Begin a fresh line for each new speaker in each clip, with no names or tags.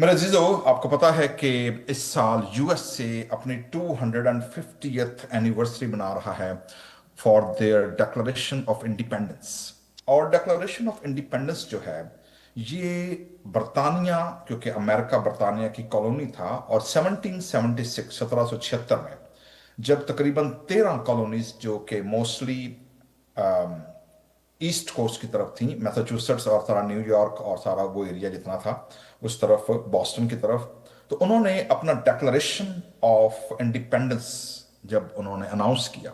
मेरे अजीजों, आपको पता है कि इस साल यूएस से अपनी 250th एनिवर्सरी मना रहा है for their declaration of independence. और डिक्लेरेशन ऑफ इंडिपेंडेंस जो है, ये बरतानिया, क्योंकि अमेरिका बरतानिया की कॉलोनी था, और 1776 1776 में जब तकरीबन 13 कॉलोनीज जो कि मोस्टली ईस्ट कोस्ट की तरफ थी, मैसाचुसेट्स और सारा न्यूयॉर्क और सारा वो एरिया जितना था उस तरफ, बॉस्टन की तरफ, तो उन्होंने अपना डिक्लेरेशन ऑफ इंडिपेंडेंस जब उन्होंने अनाउंस किया,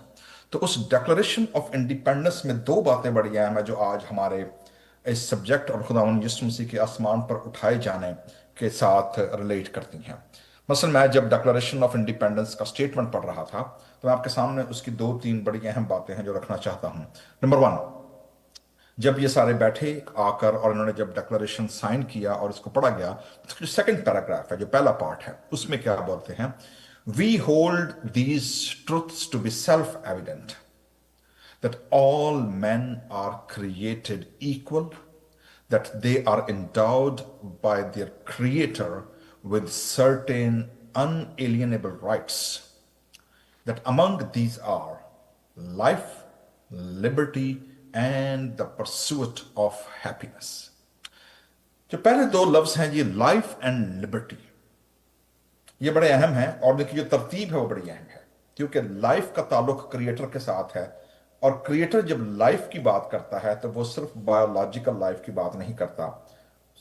तो उस डिक्लेरेशन ऑफ इंडिपेंडेंस में दो बातें बड़ी अहम है जो आज हमारे इस सब्जेक्ट और खुदावंद यीशु मसीह के आसमान पर उठाए जाने के साथ रिलेट करती हैं। मसलन मैं जब डिक्लेरेशन ऑफ इंडिपेंडेंस का स्टेटमेंट पढ़ रहा था, तो मैं आपके सामने उसकी दो तीन बड़ी अहम बातें हैं जो रखना चाहता हूं। नंबर वन, जब ये सारे बैठे आकर और इन्होंने जब डिक्लेरेशन साइन किया और इसको पढ़ा गया, तो जो सेकंड पैराग्राफ है, जो पहला पार्ट है, उसमें क्या बोलते हैं? We hold these truths to be self evident that all men are created equal, that they are endowed by their creator with certain unalienable rights, that among these are life, liberty, and the pursuit of happiness। जो पहले दो लफ्ज हैं, ये life and liberty, ये बड़े अहम हैं, और इनकी जो तरतीब है वो बड़ी अहम है, क्योंकि लाइफ का ताल्लुक क्रिएटर के साथ है, और क्रिएटर जब लाइफ की बात करता है तो वो सिर्फ बायोलॉजिकल लाइफ की बात नहीं करता।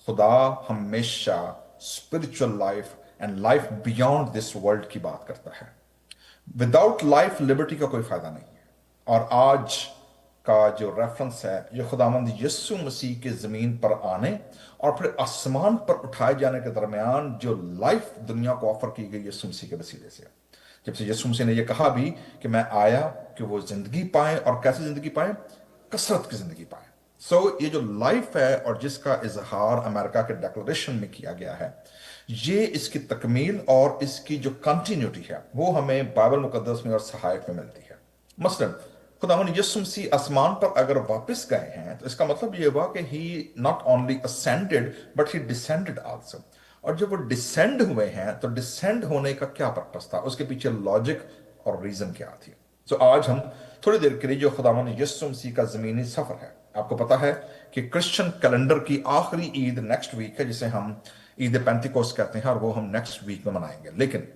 खुदा हमेशा spiritual life and life beyond this world की बात करता है। विदाउट लाइफ लिबर्टी का कोई फायदा नहीं है। और आज का जो रेफरेंस है, ये खुदावंद यीशु मसीह के जमीन पर आने और फिर आसमान पर उठाए जाने के दरमियान जो लाइफ दुनिया को ऑफर की गई यीशु मसीह के वसीले से। जब से यीशु मसीह ने यह कहा भी कि मैं आया कि वो जिंदगी पाए, और कैसी जिंदगी पाए? कसरत की जिंदगी पाए। सो ये जो लाइफ है और जिसका इजहार अमेरिका के डिक्लेरेशन में किया गया है, ये इसकी तकमील और इसकी जो कंटिन्यूटी है वो हमें बाइबल मुकद्दस में और सहायक में मिलती है। मसलन खुदावंद यीशु मसीह आसमान पर अगर वापस गए हैं, तो इसका मतलब ये हुआ कि he not only ascended but he descended also. और जब वो डिसेंड हुए हैं, तो डिसेंड होने का क्या पर्पस था, उसके पीछे लॉजिक और रीजन क्या थी। तो आज हम थोड़ी देर के लिए जो खुदावंद यीशु मसीह का जमीनी सफर है, आपको पता है कि क्रिश्चियन कैलेंडर की आखिरी ईद नेक्स्ट वीक है, जिसे हम ईद पेंतिकोस्त कहते हैं, और वो हम नेक्स्ट वीक में मनाएंगे। लेकिन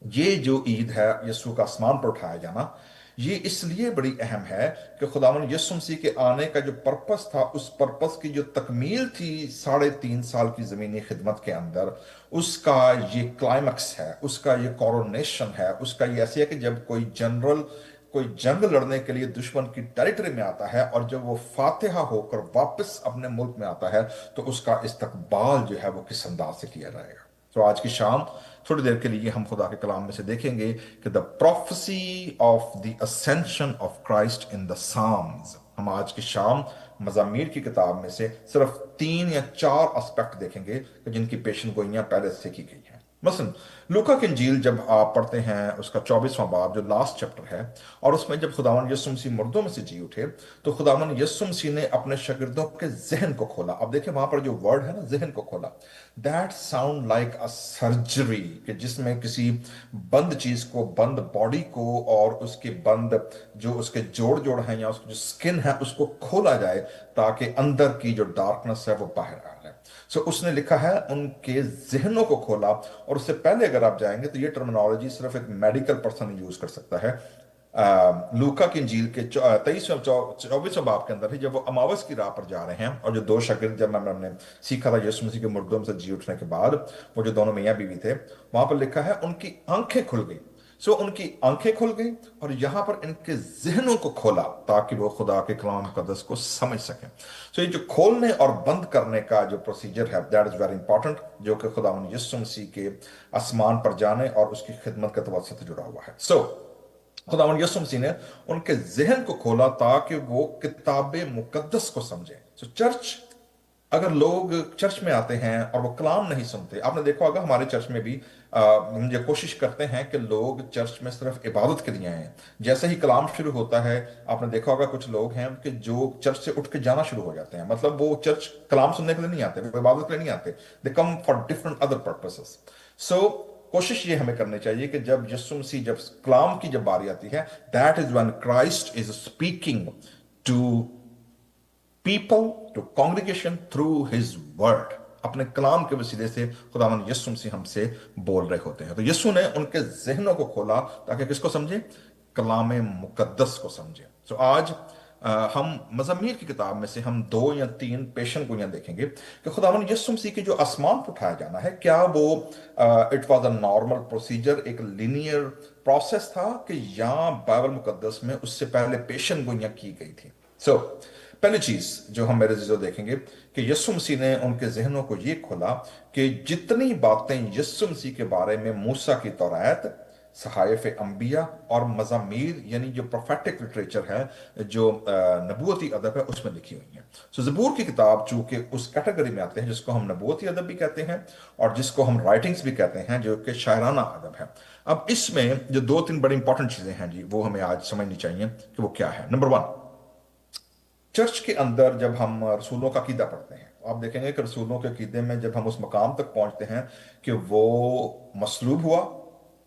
ये जो ईद है, यीशु का आसमान पर उठाया जाना, ये इसलिए बड़ी अहम है कि खुदावंद यीशु मसीह के आने का जो पर्पस था, उस पर्पस की जो तकमील थी 3.5 साल की जमीनी खिदमत के अंदर, उसका ये क्लाइमैक्स है, उसका ये कोरोनेशन है, उसका ये ऐसे है कि जब कोई जनरल कोई जंग लड़ने के लिए दुश्मन की टेरिटरी में आता है, और जब वो फातिहा होकर वापस अपने मुल्क में आता है, तो उसका इस्तकबाल जो है वो किस अंदाज से किया जाएगा। तो आज की शाम थोड़ी देर के लिए हम खुदा के कलाम में से देखेंगे कि the prophecy of the ascension of Christ in the Psalms. हम आज की शाम मज़ामीर की किताब में से सिर्फ 3 या 4 एस्पेक्ट देखेंगे कि जिनकी पेशन गोइयां पहले से की गई हैं। मसलन लूका की इंजील जब आप पढ़ते हैं, उसका 24वां बाब जो लास्ट चैप्टर है, और उसमें जब खुदावन यीशु मसीह मुर्दों में से जी उठे, तो खुदावन यीशु मसीह ने अपने शागिर्दों के जहन को खोला। अब देखिए वहां पर जो वर्ड है ना, जहन को खोला, that sound like a surgery, कि जिसमें किसी बंद चीज को, बंद बॉडी को, और उसके बंद जो उसके जोड़ जोड़ हैं या उसकी जो स्किन है उसको खोला जाए, ताकि अंदर की जो डार्कनेस है वो बाहर आ जाए। सो उसने लिखा है उनके जहनों को खोला। और उससे पहले अगर आप जाएंगे तो ये टर्मिनोलॉजी सिर्फ एक मेडिकल पर्सन यूज कर सकता है। लूका की इंजील के 24वें बाब के अंदर ही, जब वो अमावस की राह पर जा रहे हैं, और जो दो शागिर्द, जब हमने सीखा था यीशु मसीह के मुर्दों से जी उठने के बाद, वो जो दोनों मियां बीवी थे, वहां पर लिखा है उनकी आंखें खुल गई। सो उनकी आंखें खुल गई, और यहां पर इनके जहनों को खोला ताकि वो खुदा के कलाम मुकद्दस को समझ सकें। सो ये जो खोलने और बंद करने का जो प्रोसीजर है, दैट इज वेरी इंपॉर्टेंट, जो कि खुदावंद यीशु मसीह के आसमान पर जाने और उसकी खिदमत के तवज्जुह से जुड़ा हुआ है। सो खुदावंद यीशु मसीह ने उनके जहन को खोला ताकि वो किताब मुकद्दस को समझे। सो चर्च, अगर लोग चर्च में आते हैं और वो कलाम नहीं सुनते, आपने देखा होगा हमारे चर्च में भी हम ये कोशिश करते हैं कि लोग चर्च में सिर्फ इबादत के लिए आए। जैसे ही कलाम शुरू होता है, आपने देखा होगा कुछ लोग हैं कि जो चर्च से उठ के जाना शुरू हो जाते हैं, मतलब वो चर्च कलाम सुनने के लिए नहीं आते, वो इबादत के लिए नहीं आते, they come for different other purposes. So कोशिश ये हमें करनी चाहिए कि जब यीशु मसीह, जब कलाम की जब बारी आती है, that is when Christ is speaking to people, to congregation through his word. अपने कलाम के वसीले से खुदावन यीशु मसीह हमसे बोल रहे होते हैं। तो यीशु ने उनके जहनों को खोला ताकि किसको समझे? कलाम मुकद्दस को समझे। तो आज हम मज़म्मीर की किताब में से हम दो या तीन पेशन गोइयां देखेंगे कि खुदावन यीशु मसीह की जो आसमान पर उठाया जाना है, क्या वो it was a normal procedure, एक लीनियर प्रोसेस था, कि या बाइबल मुकद्दस में उससे पहले पेशन गोइयां की गई थी। सो पहली चीज जो हम मेरे जीजो देखेंगे कि यीशु मसीह ने उनके जहनों को ये खोला कि जितनी बातें यीशु मसीह के बारे में मूसा की तौरात, सहायफ अंबिया और मज़ामीर यानी जो प्रोफेटिक लिटरेचर है, जो नबूवती अदब है, उसमें लिखी हुई है। सो ज़बूर की किताब चूंकि उस कैटेगरी में आते हैं जिसको हम नबूवती अदब भी कहते हैं और जिसको हम राइटिंग्स भी कहते हैं, जो कि शायराना अदब है। अब इसमें जो दो तीन बड़ी इंपॉर्टेंट चीजें हैं जी, वो हमें आज समझनी चाहिए कि वो क्या है। नंबर वन, चर्च के अंदर जब हम रसूलों का अकीदा पढ़ते हैं, आप देखेंगे कि रसूलों के अकीदे में जब हम उस मकाम तक पहुंचते हैं कि वो मसलूब हुआ,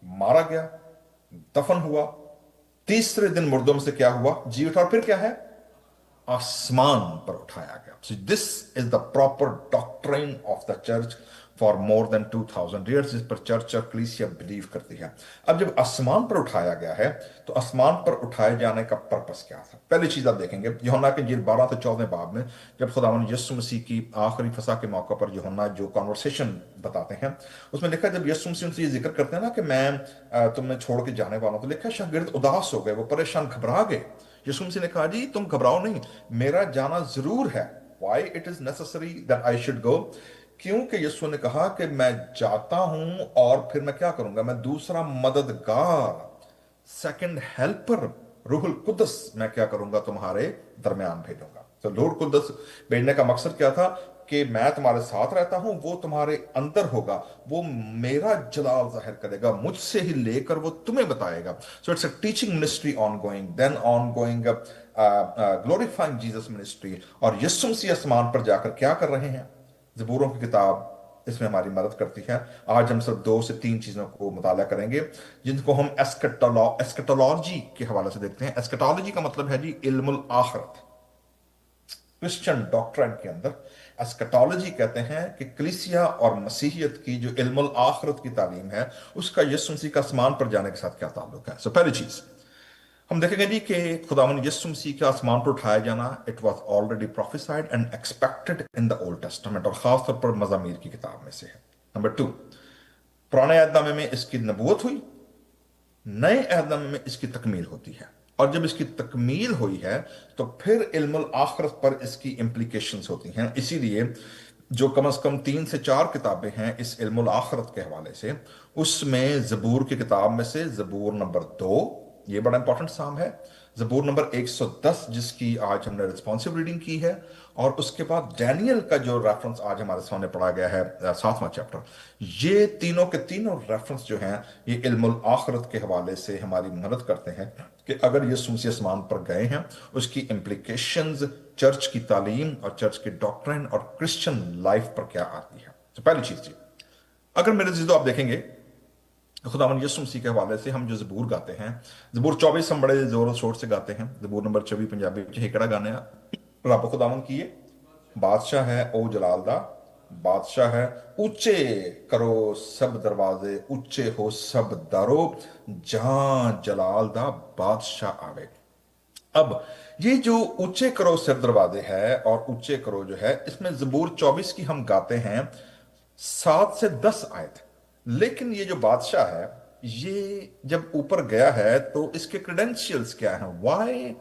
मारा गया, दफन हुआ, तीसरे दिन मुर्दों में से क्या हुआ? जी उठा, और फिर क्या है? आसमान पर उठाया गया। So this is the proper doctrine of the church for more than 2000 years, जिस पर चर्च और कलीसिया बिलीव करती है। अब जब आसमान पर उठाया गया है, तो आसमान पर उठाए जाने का पर्पस क्या था? पहली चीज आप देखेंगे यूहन्ना के इंजील 12 से 14 बाब में, जब खुदावन यीशु मसीह की आखिरी फसा के मौके पर यूहन्ना जो कॉन्वर्सेशन बताते हैं, उसमें लिखा है, जब यीशु मसीह उनसे ये जिक्र करते हैं ना कि मैं तुम्हें छोड़ के जाने वाला हूं, तो लिखा है शागिर्द उदास हो गए, वो परेशान, घबरा गए। यीशु मसीह ने कहा, जी तुम घबराओ नहीं, मेरा जाना जरूर है। Why it is necessary that I should go? क्योंकि यीशु ने कहा कि मैं जाता हूं और फिर मैं क्या करूंगा? मैं दूसरा मददगार, सेकंड हेल्पर, रूहुल कुदस मैं क्या करूंगा? तुम्हारे दरमियान भेजूंगा। तो रूहुल कुदस भेजने का मकसद क्या था? कि मैं तुम्हारे साथ रहता हूं, वो तुम्हारे अंदर होगा, वो मेरा जलाल जाहिर करेगा, मुझसे ही लेकर वो तुम्हें बताएगा। So it's a teaching ministry on going, then on going glorifying Jesus ministry. और यीशु मसीह आसमान पर जाकर क्या कर रहे हैं? ज़बूरों की किताब इसमें हमारी मदद करती है। आज हम सब दो से तीन चीजों को मुताला करेंगे जिनको हम एस्केटोलॉजी के हवाले से देखते हैं। एस्केटोलॉजी का मतलब है जी इल्मुल आखिरत। क्रिश्चियन डॉक्ट्रिन के अंदर एस्केटोलॉजी कहते हैं कि कलीसिया और मसीहियत की जो इल्मुल आखिरत की तालीम है, उसका यीशु मसीह का आसमान पर जाने के साथ क्या ताल्लुक है। सो पहली चीज हम देखेंगे जी कि खुदावन यीशु मसीह के आसमान पर उठाया जाना, it was already prophesied and expected in the old testament, और खास तौर पर मज़ामीर की किताब में से है। नंबर टू, पुराने अहदनामे में इसकी नबूवत हुई, नए अहदनामे में इसकी तकमील होती है, और जब इसकी तकमील हुई है तो फिर इल्मुल आखिरत पर इसकी इंप्लीकेशंस होती हैं। इसीलिए जो कम से कम तीन से चार किताबें हैं इस इल्मुल आखिरत के हवाले से, उसमें ज़बूर की किताब में से ज़बूर नंबर 2, ये बड़ा इंपॉर्टेंट साम है। ज़बूर नंबर 110 जिसकी आज हमने रिस्पॉन्सिव रीडिंग की है, और उसके बाद डैनियल का जो रेफरेंस आज हमारे सामने पढ़ा गया है, 7वां चैप्टर। ये तीनों के तीनों रेफरेंस जो हैं, ये इल्मुल आखिरत के हवाले से हमारी मदद करते हैं कि अगर ये सुमसी आसमान पर गए हैं, उसकी इम्प्लीकेशंस चर्च की तालीम और चर्च की डॉक्ट्रिन और क्रिश्चियन लाइफ पर क्या आती है। तो पहली चीज थी, अगर मेरे जीजो आप देखेंगे खुदावन यीशु मसीह के हवाले से हम जो ज़बूर गाते हैं, ज़बूर 24 हम बड़े जोर शोर से गाते हैं। ज़बूर नंबर 24 पंजाबी च हेकड़ा गाने रब खुदावन की है बादशाह है ओ जलाल दा, बादशाह है, ऊंचे करो सब दरवाजे, ऊंचे हो सब दरो, जहां जलाल दा बादशाह आवे। अब ये जो ऊंचे करो सब दरवाजे है और ऊंचे करो जो है, इसमें ज़बूर 24 की हम गाते हैं 7 से 10 आयत। लेकिन ये जो बादशाह है, ये जब ऊपर गया है तो इसके क्रेडेंशियल्स क्या हैं? Why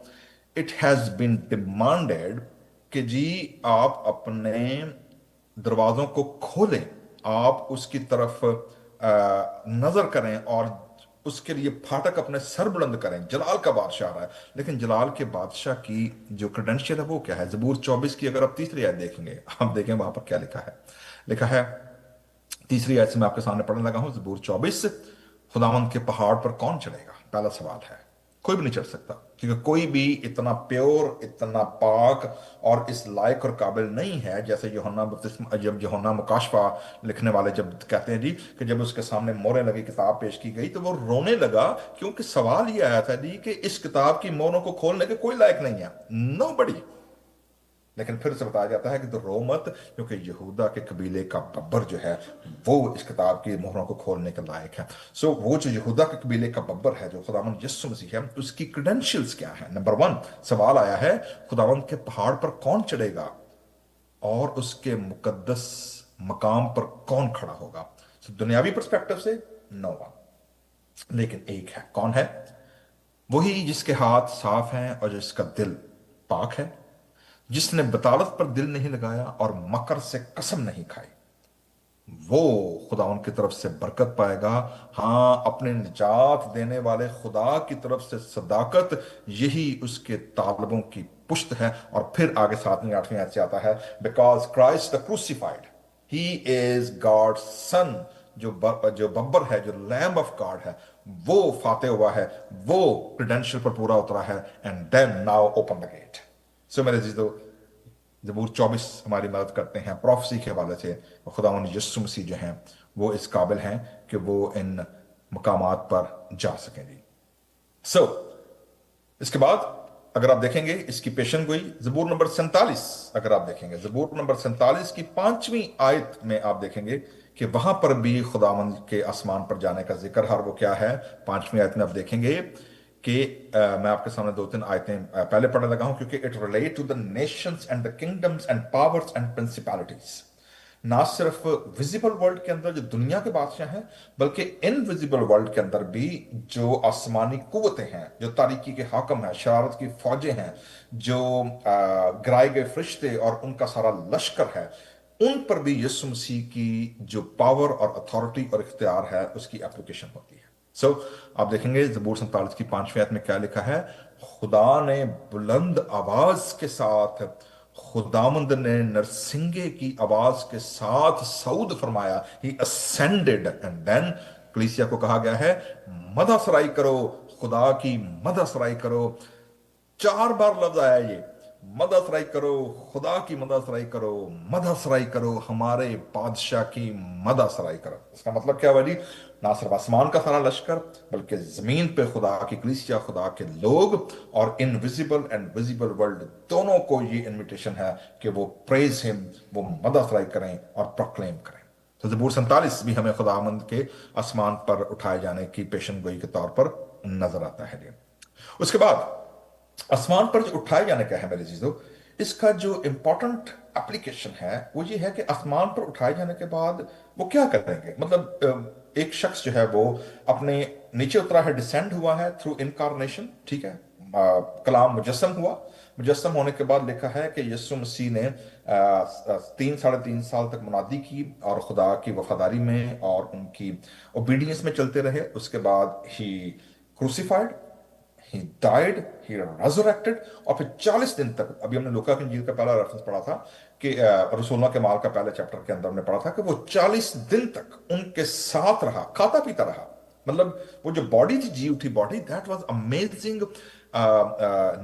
it has been demanded कि जी आप अपने दरवाजों को खोलें, आप उसकी तरफ नजर करें और اس کے لیے پھاٹک اپنے سر بلند کریں، جلال کا بادشاہ آ رہا ہے۔ لیکن جلال کے بادشاہ کی جو کریڈنشیل ہے وہ کیا ہے؟ زبور 24 کی اگر آپ تیسری آیت دیکھیں گے، آپ دیکھیں وہاں پر کیا لکھا ہے۔ لکھا ہے تیسری آیت سے میں آپ کے سامنے پڑھنے لگا ہوں، زبور 24، خداوند کے پہاڑ پر کون چڑھے گا؟ پہلا سوال ہے، کوئی بھی نہیں چڑھ سکتا، کیونکہ کوئی بھی اتنا پیور، اتنا پاک اور اس لائق اور قابل نہیں ہے، جیسے جب یوحنا مکاشفہ لکھنے والے جب کہتے ہیں جی کہ جب اس کے سامنے موریں لگی کتاب پیش کی گئی تو وہ رونے لگا، کیونکہ سوال یہ آیا تھا جی کہ اس کتاب کی موروں کو کھولنے کے کوئی لائق نہیں ہے، نو بڑی۔ لیکن پھر سے بتایا جاتا ہے کہ رو مت، کیونکہ یہودا کے قبیلے کا ببر جو ہے وہ اس کتاب کی مہروں کو کھولنے کے لائق ہے۔ سو وہ جو یہودا کے قبیلے کا ببر ہے، جو خداوند یسوع مسیح ہے، اس کی کریڈنشیلز کیا ہیں؟ نمبر ون، سوال آیا ہے خداوند کے پہاڑ پر کون چڑھے گا اور اس کے مقدس مقام پر کون کھڑا ہوگا؟ دنیاوی پرسپیکٹو سے نو ون، لیکن ایک ہے، کون ہے؟ وہی جس کے ہاتھ صاف ہیں اور جس کا دل پاک ہے، جس نے بطالت پر دل نہیں لگایا اور مکر سے قسم نہیں کھائی، وہ خدا ان کی طرف سے برکت پائے گا۔ ہاں، اپنے نجات دینے والے خدا کی طرف سے صداقت، یہی اس کے طالبوں کی پشت ہے۔ اور پھر آگے 7ویں 8ویں آیت سے آتا ہے، because Christ the crucified he is God son, جو ببر ہے، جو لیم آف گاڈ ہے، وہ فاتح ہوا ہے، وہ کریڈنشل پر پورا اترا ہے۔ And then now open the gate. So میرے عزیزو، زبور 24 ہماری مدد کرتے ہیں پروفیسی کے حوالے سے۔ خداوند یسوع مسیح جو ہیں وہ اس قابل ہیں کہ وہ ان مقامات پر جا سکیں جی۔ سو اس کے بعد اگر آپ دیکھیں گے اس کی پیشن گوئی، زبور نمبر 47، اگر آپ دیکھیں گے زبور نمبر 47 کی 5ویں آیت میں آپ دیکھیں گے کہ وہاں پر بھی خداوند کے آسمان پر جانے کا ذکر ہے۔ اور وہ کیا ہے؟ 5ویں آیت میں آپ دیکھیں گے کہ میں آپ کے سامنے 2-3 آیتیں پہلے پڑھنے لگا ہوں، کیونکہ it relate to the nations and the kingdoms and powers and principalities. نہ صرف ویزیبل ورلڈ کے اندر جو دنیا کے بادشاہ ہیں، بلکہ انویزیبل ورلڈ کے اندر بھی جو آسمانی قوتیں ہیں، جو تاریکی کے حاکم ہیں، شرارت کی فوجیں ہیں، جو گرائے گئے فرشتے اور ان کا سارا لشکر ہے، ان پر بھی یسوع مسیح کی جو پاور اور اتھارٹی اور اختیار ہے اس کی اپلیکیشن ہوتی ہے۔ سو آپ دیکھیں گے زبور 47 کی 5ویں آیت میں کیا لکھا ہے؟ خدا نے بلند آواز کے ساتھ، خداوند نے نرسنگے کی آواز کے ساتھ صعود فرمایا، ہی ascended، and then کلیسیا کو کہا گیا ہے مدح سرائی کرو، خدا کی مدح سرائی کرو۔ 4 بار لفظ آیا یہ، مدح سرائی کرو، خدا کی مدح سرائی کرو، مدح سرائی کرو، ہمارے بادشاہ کی مدح سرائی کرو۔ اس کا مطلب کیا ہوا جی؟ نہ صرف آسمان کا سارا لشکر، بلکہ زمین پہ خدا کی کلیسیا، خدا کے لوگ، اور انویزیبل اینڈ ویزیبل ورلڈ دونوں کو یہ انویٹیشن ہے کہ وہ پریز ہم، وہ مدح سرائی کریں اور پروکلیم کریں۔ تو زبور 47 بھی ہمیں خداوند کے آسمان پر اٹھائے جانے کی پیشن گوئی کے طور پر نظر آتا ہے جی۔ اس کے بعد آسمان پر جو اٹھائے جانے کا ہے میرے عزیزو، اس کا جو امپورٹنٹ اپلیکیشن ہے وہ یہ ہے کہ آسمان پر اٹھائے جانے کے بعد وہ کیا کریں گے؟ مطلب ایک شخص جو ہے وہ اپنے نیچے اترا ہے، ڈسینڈ ہوا ہے تھرو انکارنیشن، ٹھیک ہے، کلام مجسم ہوا۔ مجسم ہونے کے بعد لکھا ہے کہ یسوع مسیح نے 3 ساڑھے 3 سال تک منادی کی اور خدا کی وفاداری میں اور ان کی اوبیڈینس میں چلتے رہے۔ اس کے بعد ہی crucified, he died, he resurrected، اور پھر 40 دن تک، ابھی ہم نے لوکا کی انجیل کا پہلا ریفرنس پڑھا تھا کہ رسولوں کے مال کا پہلے چیپٹر کے اندر ہم نے پڑھا تھا کہ وہ 40 دن تک ان کے ساتھ رہا، کھاتا پیتا رہا۔ مطلب وہ جو باڈی تھی، جی اٹھی body, that was amazing,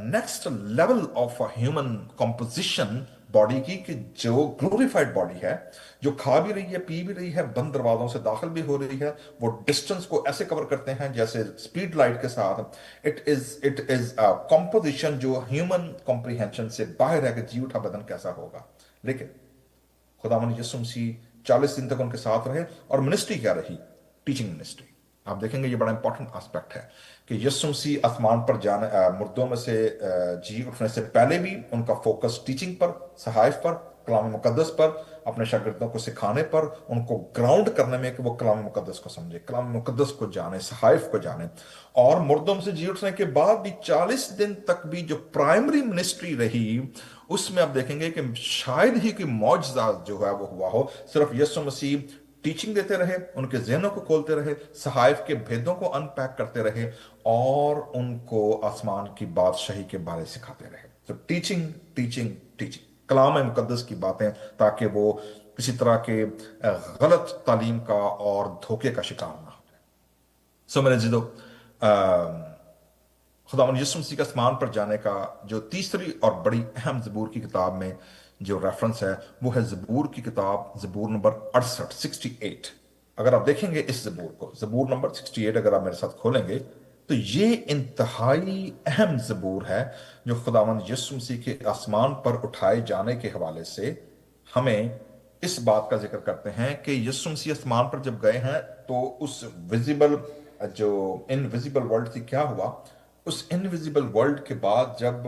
next level of human composition body کی، کہ جو گلوریفائڈ باڈی ہے، جو کھا بھی رہی ہے، پی بھی رہی ہے، بند دروازوں سے داخل بھی ہو رہی ہے، وہ ڈسٹنس کو ایسے کور کرتے ہیں جیسے سپیڈ لائٹ کے ساتھ۔ اٹ از کمپوزیشن جو ہیومن کمپریہنشن سے باہر ہے کہ جی اٹھا بدن کیسا ہوگا۔ لیکن خداوند یسوع مسیح 40 دن تک ان کے ساتھ رہے، اور منسٹری کیا رہی؟ Teaching ministry. آپ دیکھیں گے یہ بڑا امپورٹنٹ آسپیکٹ ہے کہ یسوع مسیح آسمان پر جانے، مردوں میں سے جی اٹھنے سے پہلے بھی ان کا فوکس ٹیچنگ پر، صحائف پر، کلام مقدس پر، اپنے شاگردوں کو سکھانے پر، ان کو گراؤنڈ کرنے میں کہ وہ کلام مقدس کو سمجھے، کلام مقدس کو جانے، صحائف کو جانے۔ اور مردوں میں سے جی اٹھنے کے بعد بھی 40 دن تک بھی جو پرائمری منسٹری رہی، اس میں آپ دیکھیں گے کہ شاید ہی کوئی معجزہ جو ہے وہ ہوا ہو۔ صرف یسوع مسیح टीचिंग देते रहे, उनके जहनों को खोलते रहे, सहाइफ के भेदों को अनपैक करते रहे, और उनको आसमान की बादशाही के बारे सिखाते रहे। तो टीचिंग, टीचिंग, टीचिंग, कलाम मुकद्दस की बातें, ताकि वो किसी तरह के गलत तालीम का और धोखे का शिकार ना हो। सो मेरे जिदो, खुदावंद यीशु मसीह के आसमान पर जाने का जो तीसरी और बड़ी अहम ज़बूर की किताब में जो रेफरेंस है, वो है ज़बूर की किताब, ज़बूर नंबर 68, 68। अगर आप देखेंगे इस ज़बूर को, ज़बूर नंबर 68 अगर आप मेरे साथ खोलेंगे, तो ये इंतहाई अहम ज़बूर है जो खुदावंद यीशु मसीह के आसमान पर उठाए जाने के हवाले से हमें इस बात का जिक्र करते हैं कि यीशु मसीह आसमान पर जब गए हैं, तो उस विजिबल, जो इनविजिबल वर्ल्ड थी, क्या हुआ? उस इनविजिबल वर्ल्ड के बाद जब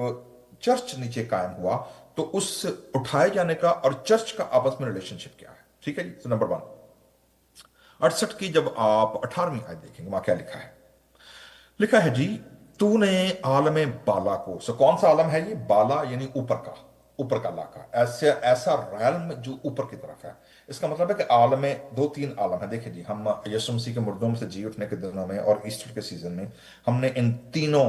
चर्च नीचे कायम हुआ, तो उस उठाए जाने का और चर्च का आपस में रिलेशनशिप क्या है? ठीक है जी। तो नंबर वन, 68 की जब आप 18वीं आयत देखेंगे, वहां क्या लिखा है? लिखा है जी, तूने आलम बाला को, सो कौन सा आलम है ये? बाला यानी ऊपर का, ऊपर का इलाका, ऐसे ऐसा रैल्म जो ऊपर की तरफ है। इसका मतलब है कि आलम में दो तीन आलम है। देखिए जी, हम यीशु मसीह के मुर्दों में से जी उठने के दिनों में और ईस्टर के सीजन में हमने इन तीनों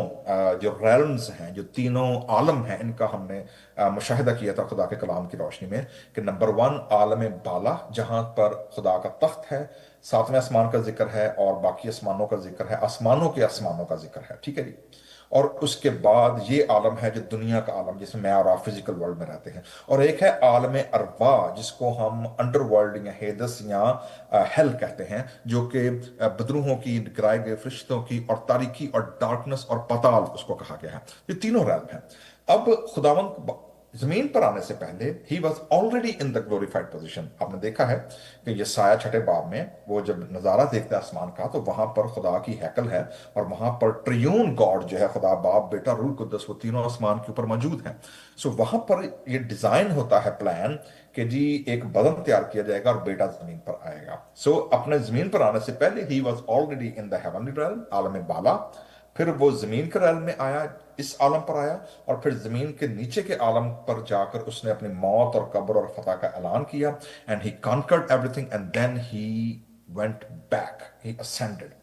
जो रैल्म्स हैं, जो तीनों आलम हैं, इनका हमने मुशाहिदा किया था खुदा के कलाम की रोशनी में, कि नंबर वन आलम बाला, जहां पर खुदा का तख्त है, सातवें आसमान का जिक्र है, और बाकी आसमानों का जिक्र है, आसमानों के आसमानों का जिक्र है। ठीक है जी। और उसके बाद ये आलम है जो दुनिया का आलम, जिसमें मैं और आप फिजिकल वर्ल्ड में रहते हैं। और एक है आलम अरवा, जिसको हम अंडरवर्ल्ड या हेदस या हेल कहते हैं, जो कि बदरूहों की, गिराए गए फरिश्तों की, और तारीकी और डार्कनेस और पताल उसको कहा गया है। ये तीनों रैल्म हैं। अब खुदावंद जमीन पर आने से पहले he was already in the glorified position. आपने देखा है कि ये साया छठे बाब में वो जब नजारा देखता है आसमान का, तो वहां पर खुदा की हैकल है, और वहां पर ट्रियून गॉड जो है, खुदा बाप बेटा रूह कुद्दस, वो तीनों आसमान के ऊपर मौजूद हैं। सो वहां पर ये डिजाइन होता है, प्लान, कि जी एक बदन तैयार किया जाएगा और बेटा जमीन पर आएगा। सो अपने जमीन पर आने से पहले he was already in the heavenly realm, आलम बाला। फिर वो जमीन के realm में आया, इस आलम पर आया, और फिर जमीन के नीचे के आलम पर जाकर उसने अपनी मौत और कब्र और फतह का ऐलान किया, and he conquered everything, and then he went back, he ascended.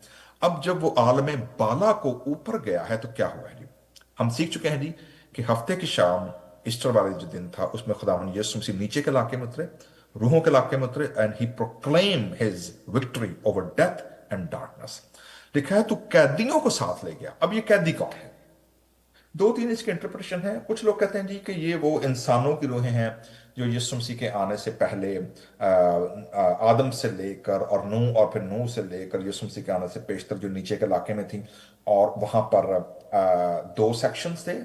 अब जब वो आलम बाला को ऊपर गया है, तो क्या हुआ है जी? हम सीख चुके हैं जी कि हफ्ते की शाम, ईस्टर वाले जो दिन था, उसमें खुदावन यीशु मसीह नीचे के इलाके में उतरे, रूहों के इलाके में उतरे, and he proclaim his victory over death and darkness. लिखा है, तो कैदियों को साथ ले गया। अब ये कैदी कौन है? दो तीन इसके इंटरप्रिटेशन है। कुछ लोग कहते हैं जी कि ये वो इंसानों की रूहें हैं जो यीशु मसीह के आने से पहले आदम से लेकर और नूह, और फिर नूह से लेकर यीशु मसीह के आने से पेशतर जो नीचे के इलाके में थी, और वहां पर दो सेक्शंस थे।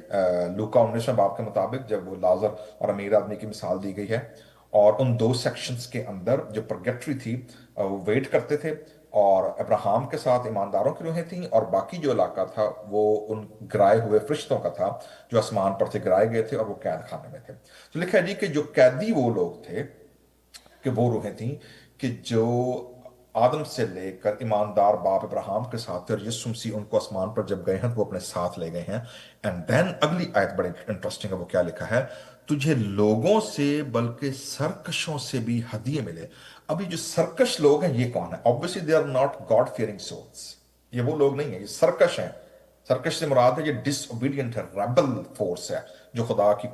लूका 19वें बाब के मुताबिक जब वो लाजर और अमीर आदमी की मिसाल दी गई है, और उन दो सेक्शंस के अंदर जो परगेटरी थी, वो वेट करते थे, और अब्राहम के साथ ईमानदारों की रूहें थीं, और बाकी जो इलाका था वो उन गिराए हुए फरिश्तों का था जो आसमान पर से गिराए गए थे, और वो कैद खाने में थे। तो लिखा है जी कि जो कैदी वो लोग थे, कि वो रूहें थीं कि जो आदम से लेकर ईमानदार बाप अब्राहम के साथ थे, और यीशु मसीह उनको आसमान पर जब गए हैं तो वो अपने साथ ले गए हैं। एंड देन अगली आयत बड़ी इंटरेस्टिंग है। वो क्या लिखा है? तुझे लोगों से बल्कि सरकशों से भी हदिये मिले। अब ये जो सरकश लोग हैं, ये कौन है? Obviously they are not God fearing souls. ये वो लोग नहीं है, ये सरकश हैं। सरकश से मुराद है ये डिसओबीडियंट है, रेबल फोर्स है, जो खुदा की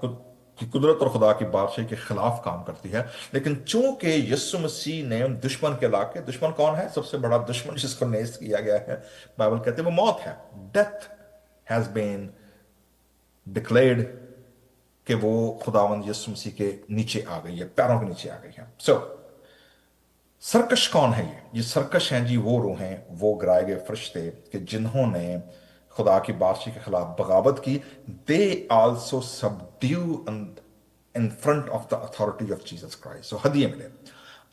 कुदरत और खुदा की बादशाही के खिलाफ काम करती है। लेकिन चूंकि यीशु मसीह ने दुश्मन के लाके, दुश्मन कौन है? सबसे बड़ा दुश्मन जिसको नेस्त किया गया है, बाइबल कहते हैं वो मौत है। डेथ हैज बीन डिक्लेयर्ड, कि वो खुदावंद यीशु मसीह के नीचे आ गई है, पैरों के नीचे आ गई है। सो सरकश कौन है? ये सरकश हैं जी वो रूहें, वो गिराए गए फरिश्ते कि जिन्होंने खुदा की बादशाही के खिलाफ बगावत की। They also subdue in front of the authority of Jesus Christ. So हदिये मिले।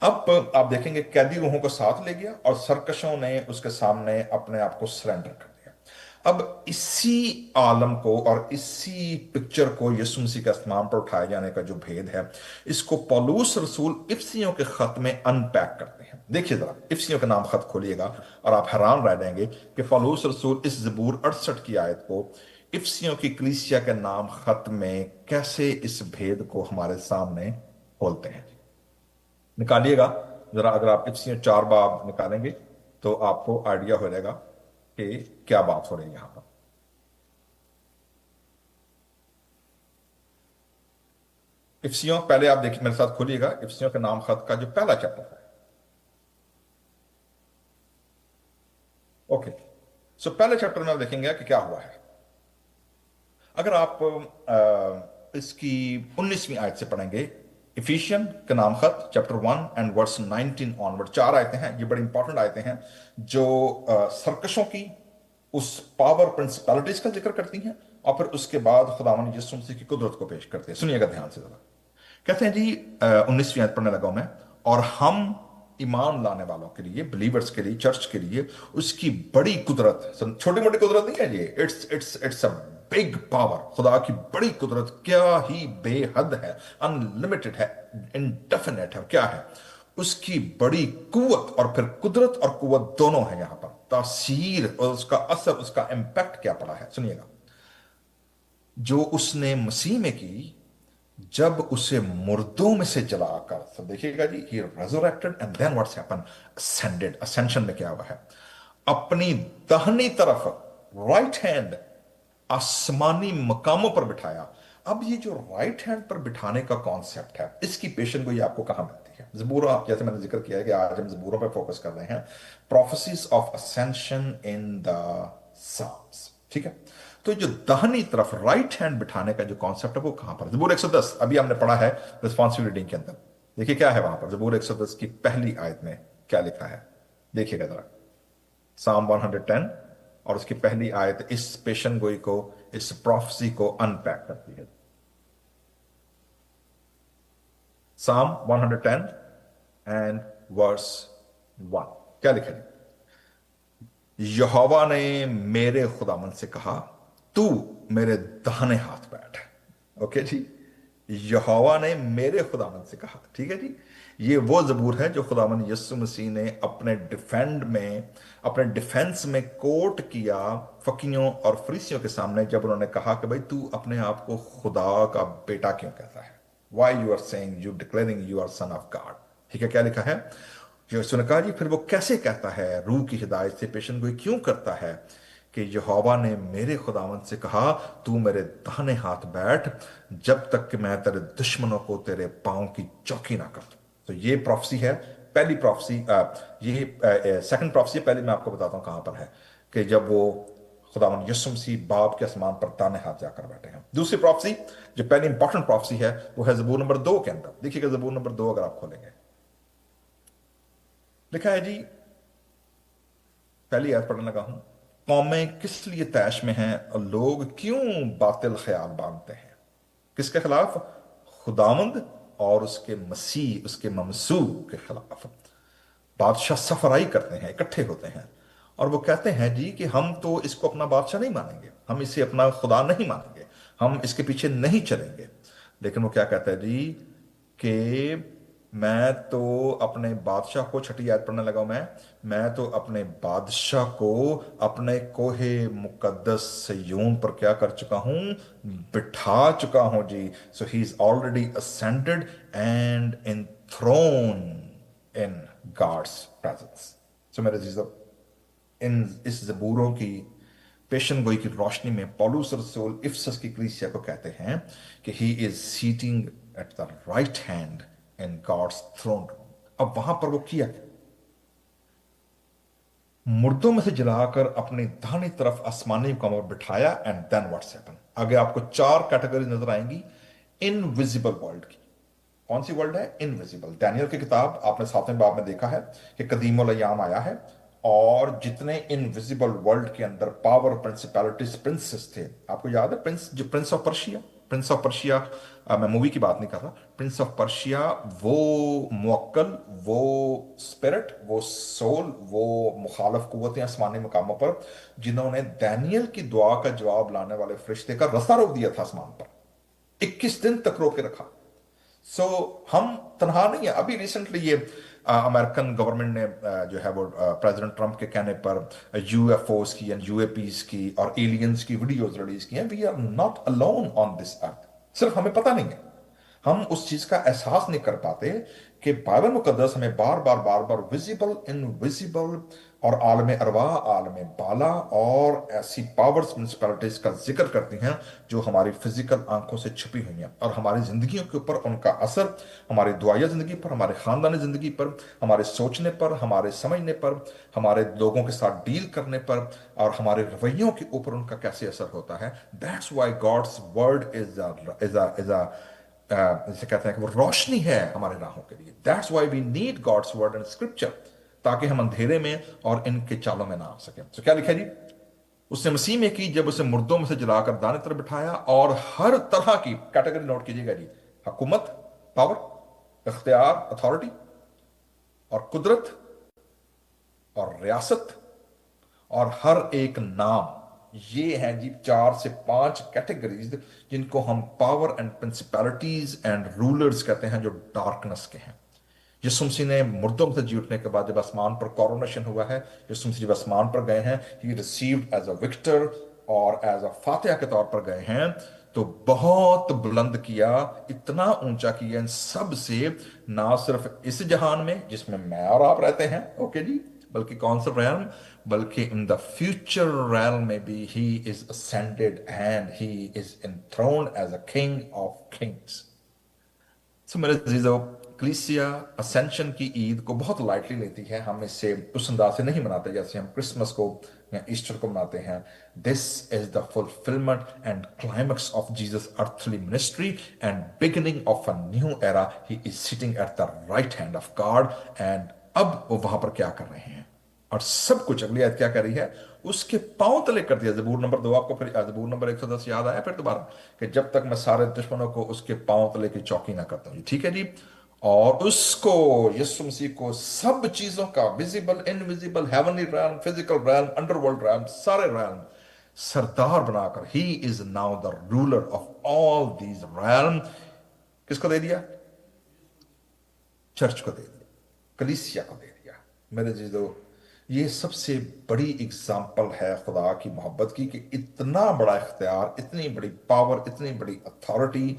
अब आप देखेंगे कैदी रूहों को साथ ले गया, और सरकशों ने उसके सामने अपने आप को सरेंडर कर दिया। अब इसी आलम को और इसी पिक्चर को यीशु मसीह के आसमान पर उठाए जाने का जो भेद है, इसको पौलुस रसूल इफसियों के खत में अनपैक करते हैं। देखिए जरा, इफसियों का नाम खत खोलिएगा और आप हैरान रह जाएंगे कि पौलुस रसूल इस ज़बूर 68 की आयत को इफसियों की कलीसिया के नाम खत में कैसे इस भेद को हमारे सामने खोलते हैं। निकालिएगा ذرا اگر آپ افسیوں 4 باب نکالیں گے تو آپ کو آئیڈیا ہو جائے گا کہ کیا بات ہو رہی ہے یہاں پر. افسیوں پہلے آپ دیکھیں، میرے ساتھ کھولیے گا افسیوں کے نام خط کا جو پہلا چیپٹر ہے. اوکے. سو پہلے چیپٹر میں آپ دیکھیں گے کہ کیا ہوا ہے. اگر آپ اس کی 19ویں آیت سے پڑھیں گے، افیشین کا نام خط چیپٹر 1 and verse 19 onward، 4 آیتیں ہیں، یہ بڑی امپورٹنٹ آیتیں ہیں جو سرکشوں کی اس پاور پرنسپلٹیز کا ذکر کرتی ہیں، اور پھر اس کے بعد خداوند یسوع مسیح کی قدرت کو پیش کرتے ہیں. سنیے گا دھیان سے ذرا. کہتے ہیں جی 19ویں آیت پڑھنے لگا ہوں میں، اور ہم ایمان لانے والوں کے لیے، بلیورز کے لیے، چرچ کے لیے اس کی بڑی قدرت، چھوٹی موٹی قدرت نہیں ہے یہ، اٹس اے بگ پاور. خدا کی بڑی قدرت کیا ہی بے حد ہے، ان لمیٹڈ ہے، انڈیفینٹ ہے. کیا ہے اس کی بڑی قوت؟ اور پھر قدرت اور قوت دونوں ہیں یہاں پر. تاثیر اور اس کا اثر، اس کا امپیکٹ کیا پڑا ہے، سنیے گا. جو اس نے مسیح میں کی جب اسے مردوں میں سے جلا کر، سب دیکھیے گا جی، he resurrected and then what's happened, ascended. ascension میں کیا ہوا ہے؟ اپنی دہنی طرف، رائٹ ہینڈ، آسمانی مقاموں پر بٹھایا. اب یہ جو رائٹ ہینڈ پر بٹھانے کا کانسیپٹ ہے، اس کی پیشن گوئی آپ کو کہاں ملتی ہے؟ زبور، جیسے میں نے ذکر کیا ہے کہ آج ہم زبوروں پہ فوکس کر رہے ہیں. پروفیسیز آف اسینشن ان دا سامس، ٹھیک ہے. تو جو دہنی طرف رائٹ ہینڈ بٹھانے کا جو کانسیپٹ ہے وہ کہاں پر؟ زبور 110 ابھی ہم نے پڑھا ہے ریسپانسو ریڈنگ کے اندر. دیکھیے کیا ہے وہاں پر زبور 110 کی پہلی آیت میں کیا لکھا ہے، دیکھیے گا ذرا. سام 110 اور اس کی پہلی آیت اس پیشن گوئی کو، اس پروفیسی کو ان پیک کرتی ہے. سام 110 اینڈ ورس 1 کیا لکھا ہے؟ یہوہ نے میرے خداوند سے کہا، تو میرے داہنے ہاتھ بیٹھ. اوکے جی. یہوہ نے میرے خداوند سے کہا، ٹھیک ہے جی. یہ وہ زبور ہے جو خداوند یسوع مسیح نے اپنے ڈیفینڈ میں، اپنے ڈیفenس میں کوٹ کیا فقیوں اور فریسیوں کے سامنے، جب انہوں نے کہا کہ بھائی تو اپنے آپ کو خدا کا بیٹا کیوں کہتا ہے؟ Why you are saying, you declaring you are son of God. ٹھیک ہے، کیا لکھا ہے؟ یسوع نے کہا جی پھر وہ کیسے کہتا ہے، روح کی ہدایت سے پیشن گوئی کیوں کرتا ہے کہ یہوہ نے میرے خداوند سے کہا تو میرے داہنے ہاتھ بیٹھ جب تک کہ میں تیرے دشمنوں کو تیرے پاؤں کی چوکی نہ کر دوں. تو یہ پروفیسی ہے، پہلی پروفیسی. یہ سیکنڈ پروفیسی، پہلی میں آپ کو بتاتا ہوں کہاں پر ہے، کہ جب وہ خداوند یسوع مسیح باپ کے آسمان پر داہنے ہاتھ جا کر بیٹھے ہیں. دوسری پروفیسی جو پہلی امپورٹنٹ پروفیسی ہے وہ ہے زبور نمبر 2 کے اندر. دیکھیے گا زبور نمبر 2 اگر آپ کھولیں گے، لکھا ہے جی، پہلی آیت پڑھنے لگا ہوں. قومیں کس لیے طیش میں ہیں اور لوگ کیوں باطل خیال باندھتے ہیں؟ کس کے خلاف؟ خداوند اور اس کے مسیح، اس کے ممسوح کے خلاف. بادشاہ سفرائی کرتے ہیں، اکٹھے ہوتے ہیں، اور وہ کہتے ہیں جی کہ ہم تو اس کو اپنا بادشاہ نہیں مانیں گے، ہم اسے اپنا خدا نہیں مانیں گے، ہم اس کے پیچھے نہیں چلیں گے. لیکن وہ کیا کہتا ہے جی کہ میں تو اپنے بادشاہ کو، چھٹی آیت پڑھنے لگا ہوں میں تو اپنے بادشاہ کو اپنے کوہ مقدس سیون پر کیا کر چکا ہوں؟ بٹھا چکا ہوں جی. So he is already ascended and enthroned in God's presence. So میرے عزیزو، اس زبوروں کی پیشن گوئی کی روشنی میں پولس رسول افسس کی کلیسیا کو کہتے ہیں کہ he is sitting at the right hand in God's throne room. اب وہاں پر وہ کیا، مردوں میں سے جلا کر اپنی داہنی طرف آسمانی مقاموں پر بٹھایا. اینڈ دین واٹس ہیپن، آگے آپ کو 4 کیٹیگریز نظر آئیں گی انویزیبل ورلڈ کی. کون سی ورلڈ ہے؟ انویزیبل. دانیل کی کتاب آپ نے 7ویں باب میں دیکھا ہے کہ قدیم الایام آیا ہے، اور جتنے انویزیبل ورلڈ کے اندر پاور، پرنسپیلٹیز، پرنسز تھے. آپ کو یاد ہے prince of Persia? Prince of Persia, میں مووی کی بات نہیں کر رہا. پرنس آف پرشیا وہ موکل، وہ اسپرٹ، وہ سول، وہ مخالف قوتیں آسمانی مقاموں پر جنہوں نے دانیل کی دعا کا جواب لانے والے فرشتے کا رستہ روک دیا تھا آسمان پر، 21 دن تک روک کے رکھا. سو ہم تنہا نہیں ہیں. ابھی ریسنٹلی یہ امریکن گورنمنٹ نے جو ہے وہ پریزیڈنٹ ٹرمپ کے کہنے پر یو ایف اوز کی، یو اے پیز کی اور ایلینز کی ویڈیوز ریلیز کی ہیں. We are not alone on this earth. صرف ہمیں پتہ نہیں ہے، ہم اس چیز کا احساس نہیں کر پاتے कि बाइबल मुकद्दस हमें बार बार विजिबल इनविजिबल और आलम अरवा, आलम बाला और ऐसी पावर्स म्यूनिसिपैलिटीज का जिक्र करती हैं जो हमारी फिजिकल आंखों से छुपी हुई हैं, और हमारी जिंदगियों के ऊपर उनका असर, हमारी दुआया जिंदगी पर, हमारे खानदानी जिंदगी पर, हमारे सोचने पर, हमारे समझने पर, हमारे लोगों के साथ डील करने पर और हमारे रवैयों के ऊपर उनका कैसे असर होता है। That's why God's word is जिसे कहते हैं कि वो रोशनी है हमारे राहों के लिए। That's why we need God's word and scripture, ताकि हम अंधेरे में और इनके चालों में ना आ सके। तो क्या लिखा है जी? उसने मसीह में की जब उसे मुर्दों में से जलाकर दाने तरफ बिठाया, और हर तरह की कैटेगरी नोट कीजिएगा जी, हुकूमत, पावर, इख्तियार, अथॉरिटी और कुदरत और रियासत और हर एक नाम, ये हैं जी 4 से 5 कैटेगरीज जिनको हम power and principalities and rulers कहते हैं, जो डार्कनेस के हैं। यीशु मसीह ने मुर्दों में से जी उठने के बाद जब आसमान पर कॉरोनेशन हुआ है, यीशु मसीह जब आसमान पर गए हैं, he received as a victor और एज अ फातिहा के तौर पर गए हैं, तो बहुत बुलंद किया, इतना ऊंचा किया इन सब से, ना सिर्फ इस जहान में जिसमें मैं और आप रहते हैं, ओके जी, बल्कि कौन सा रैल्म, बल्कि इन द फ्यूचर रैल्म में भी he is ascended and he is enthroned as a king of kings. So मेरे अजीजों, क्रिसिया असेंशन की ईद को बहुत लाइटली लेती है। हम इसे उस अंदाज से नहीं मनाते जैसे हम क्रिसमस को या ईस्टर को मनाते हैं। This is the fulfilment and climax of Jesus earthly ministry and beginning of a new era. He is sitting at the right hand of God, and अब वो वहां पर क्या कर रहे हैं और सब कुछ, अगली आयत क्या कर रही है, उसके पांव तले कर दिया। जबूर नंबर 2 आपको फिर जबूर नंबर 110 याद आया फिर दोबारा, कि जब तक मैं सारे दुश्मनों को उसके पांव तले की चौकी ना करता हूं, ठीक है जी। और उसको, यीशु मसीह को, सब चीजों का, visible invisible, heavenly realm, physical realm, underworld realm, सारे रैल्म सरदार बनाकर, he is now the ruler of all these realm, किसको दे दिया? चर्च को दे दिया, कलीसिया को दे दिया। मेरे जीजो, ये सबसे बड़ी एग्जाम्पल है खुदा की मोहब्बत की, कि इतना बड़ा इख्तियार, इतनी बड़ी पावर, इतनी बड़ी अथॉरिटी,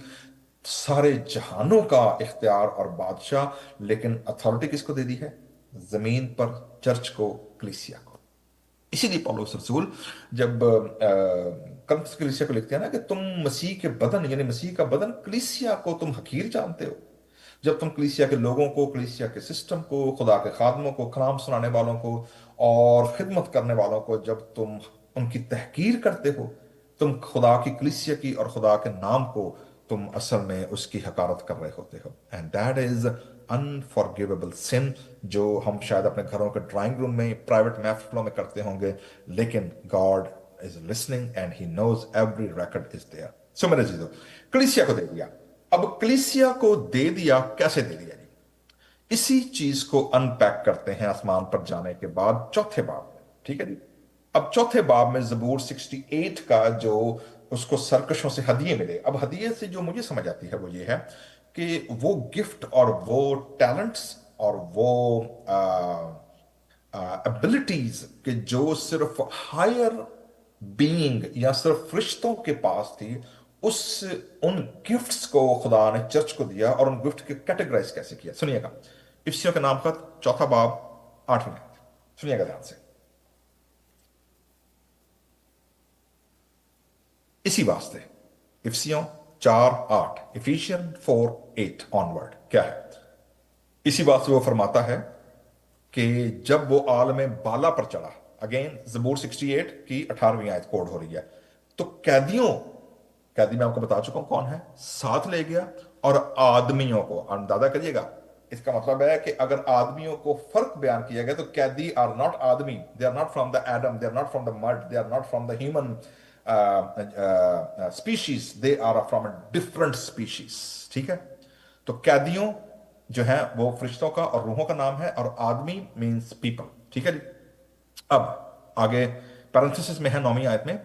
सारे जहानों का इख्तियार और बादशाह, लेकिन अथॉरिटी किसको दे दी है? जमीन पर चर्च को, कलीसिया को। इसीलिए पौलुस रसूल जब करंथस कलीसिया को लिखते हैं ना, कि तुम मसीह के बदन, यानी मसीह का बदन कलीसिया को तुम हकीर जानते हो। जब तुम कलीसिया के लोगों को, कलीसिया के सिस्टम को, खुदा के खादमों को, कलाम सुनाने वालों को और खिदमत करने वालों को, जब तुम उनकी तहकीर करते हो, तुम खुदा की कलीसिया की और खुदा के नाम को तुम असल में उसकी हकारत कर रहे होते हो। And that is unforgivable sin, जो हम शायद अपने घरों के ड्राइंग रूम में, प्राइवेट महफिलों में करते होंगे, लेकिन God is listening and he knows every record is there. So मेरे चीजों, कलीसिया को दे दिया। अब कलीसिया को दे दिया, कैसे दे दिया जी? इसी चीज को अनपैक करते हैं आसमान पर जाने के बाद चौथे बाब में, ठीक है जी। अब चौथे बाब में जबूर 68 का जो उसको सरकशों से हदिये मिले, अब हदिये से जो मुझे समझ आती है वो ये है कि वो गिफ्ट और वो टैलेंट्स और वो एबिलिटीज के जो सिर्फ हायर बीइंग या सिर्फ फरिश्तों के पास थी, उस उन गिफ्ट्स को खुदा ने चर्च को दिया। और उन गिफ्ट के कैटेगराइज कैसे किया, सुनिएगा। इफ्सियों के नाम खत, चौथा बाब, 8वीं आयत, सुनिएगा ध्यान से। इसी वास्ते इफ्सियों 4:8, इफिशियन 4:8 ऑनवर्ड क्या है? इसी बात से वो फरमाता है कि जब वो आलम बाला पर चढ़ा, अगेन जबूर 68 की 18वीं आयत कोड हो रही है, तो कैदियों, कैदी मैं आपको बता चुका हूं कौन है, साथ ले गया, और आदमियों को, अंदाजा करिएगा, इसका मतलब है कि अगर आदमियों को फर्क बयान किया गया, तो कैदी आर नॉट आदमी, they are not from the Adam, they are not from the mud, they are not from the human species, they are from a different species, ठीक है। तो कैदियों जो है वो फरिश्तों का और रूहों का नाम है, और आदमी मीन्स पीपल, ठीक है जी। अब आगे पैरेंथेसिस में है 9वीं आयत में,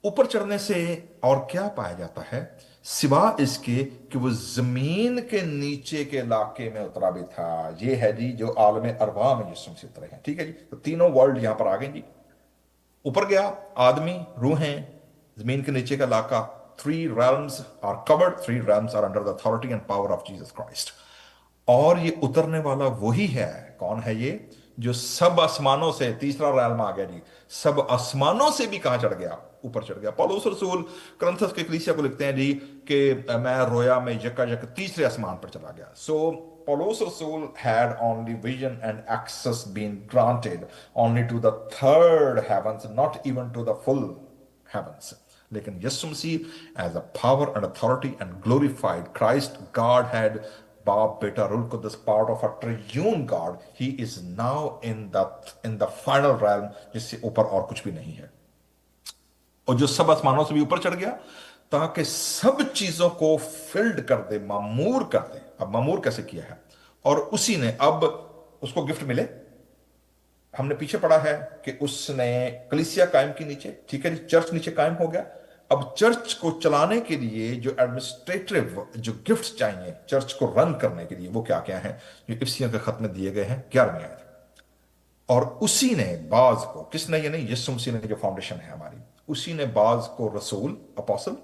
ऊपर चढ़ने से और क्या पाया जाता है सिवा इसके कि वो जमीन के नीचे के इलाके में उतरा भी था। ये है जी जो आलम अरवा में यीशु मसीह उतरे हैं, ठीक है जी। तो तीनों वर्ल्ड यहां पर आ गए जी। ऊपर गया आदमी, रूहें, जमीन के नीचे का इलाका। 3 realms are covered, 3 realms are under the authority and power of Jesus Christ. और ये उतरने वाला वही है, कौन है ये, जो सब आसमानों से, तीसरा रैल्म आ गया जी, सब आसमानों से भी कहां चढ़ गया, ऊपर चढ़ गया। पौलुस रसूल करंथस के कलीसिया को लिखते हैं जी कि मैं रोया में यकायक तीसरे आसमान पर चला गया। सो Paulus Rasul had only vision and access been granted only to the third heavens, not even to the full heavens. लेकिन यीशु मसीह as a power and authority and glorified Christ God head, बाप बेटा रुल कुदस, part of a triune God, he is now in the final realm, जिससे ऊपर और कुछ भी नहीं है, और जो सब आसमानों से भी ऊपर चढ़ गया ताकि सब चीजों को फिल्ड कर दे, मामूर कर दे। अब मामूर कैसे किया है, और उसी ने अब उसको गिफ्ट मिले। हमने पीछे पढ़ा है कि उसने कलीसिया कायम की नीचे, ठीक है जी, चर्च नीचे कायम हो गया। अब चर्च को चलाने के लिए जो एडमिनिस्ट्रेटिव जो गिफ्ट्स चाहिए चर्च को रन करने के लिए, वो क्या क्या है, जो इफ्सियों के खत में दिए गए हैं 11वीं आयत। और उसी ने बाज को, किसने, ये नहीं, यीशु मसीह ने जो फाउंडेशन है हमारी, उसी ने बाज को रसूल अपोस्टल,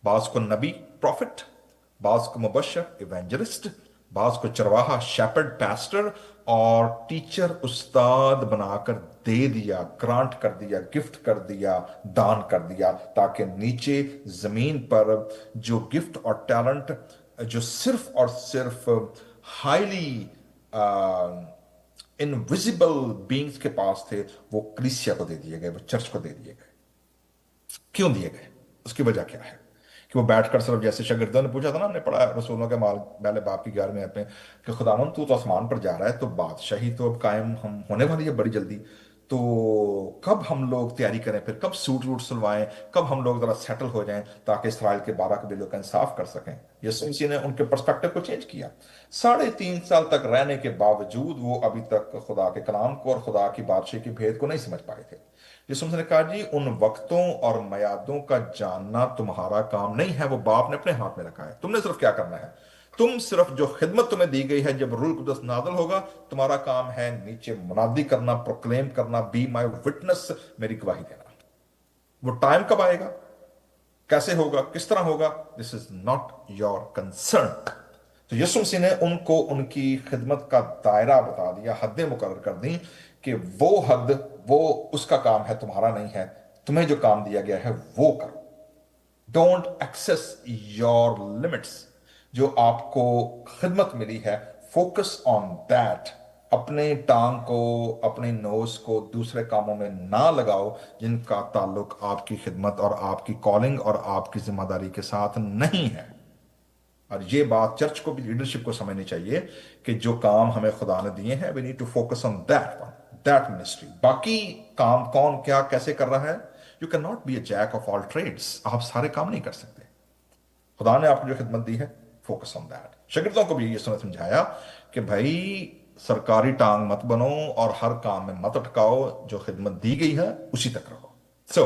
बाज को नबी प्रॉफिट, बाज को मुबशर इवेंजलिस्ट, बाज को चरवाहा शेपर्ड पैस्टर और टीचर उस्ताद बनाकर दे दिया, ग्रांट कर दिया, गिफ्ट कर दिया, दान कर दिया, ताकि नीचे जमीन पर जो गिफ्ट और टैलेंट जो सिर्फ और सिर्फ हाईली इनविजिबल बींग्स के पास थे, वो कलीसिया को दे दिए गए, वो चर्च को दे दिए गए। क्यों दिए गए, उसकी वजह क्या है, कि वो बैठकर सिर्फ, जैसे शागिर्दों ने पूछा था ना, हमने पढ़ा है रसूलों के माल पहले बाप की 11वीं आयत में, कि खुदावन तू तो आसमान पर जा रहा है, तो बादशाही तो अब कायम हम होने वाली है बड़ी जल्दी, तो कब हम लोग तैयारी करें, फिर कब सूट वूट सुलवाएं, कब हम लोग जरा सेटल हो जाएं, ताकि इसराइल के 12 कबीलों का इंसाफ कर सकें। यीशु मसीह ने उनके पर्सपेक्टिव को चेंज किया। 3.5 साल तक रहने के बावजूद वो अभी तक खुदा के कलाम को और खुदा की बादशाही के भेद को नहीं समझ पाए थे। यीशु मसीह ने कहा जी, उन वक्तों और मयादों का जानना तुम्हारा काम नहीं है, वो बाप ने अपने हाथ में रखा है। तुमने सिर्फ क्या करना है, तुम सिर्फ जो खिदमत तुम्हें दी गई है, जब रूल कुदस नाज़िल होगा, तुम्हारा काम है नीचे मुनादी करना, प्रोक्लेम करना, बी माई विटनेस, मेरी गवाही देना। वो टाइम कब आएगा, कैसे होगा, किस तरह होगा, this is not your concern. तो यीशु मसीह ने उनको उनकी खिदमत का दायरा बता दिया, हदें मुकर्रर कर दी, कि वो हद, वो उसका काम है, तुम्हारा नहीं है। तुम्हें जो काम दिया गया है वो करो, डोंट एक्सेस योर लिमिट्स। जो आपको खिदमत मिली है, फोकस ऑन दैट। अपने टांग को, अपने नोज को दूसरे कामों में ना लगाओ जिनका ताल्लुक आपकी खिदमत और आपकी कॉलिंग और आपकी जिम्मेदारी के साथ नहीं है। और ये बात चर्च को भी, लीडरशिप को समझनी चाहिए कि जो काम हमें खुदा ने दिए हैं, we need to focus on that one, that ministry. बाकी काम कौन क्या कैसे कर रहा है, you can not be a jack of all trades. आप सारे काम नहीं कर सकते। खुदा ने आपको जो खिदमत दी है, फोकस ऑन दैट। शागिर्दों को भी ये समझाया कि भाई सरकारी टांग मत बनो और हर काम में मत अटकाओ, जो खिदमत दी गई है उसी तक रहो। सो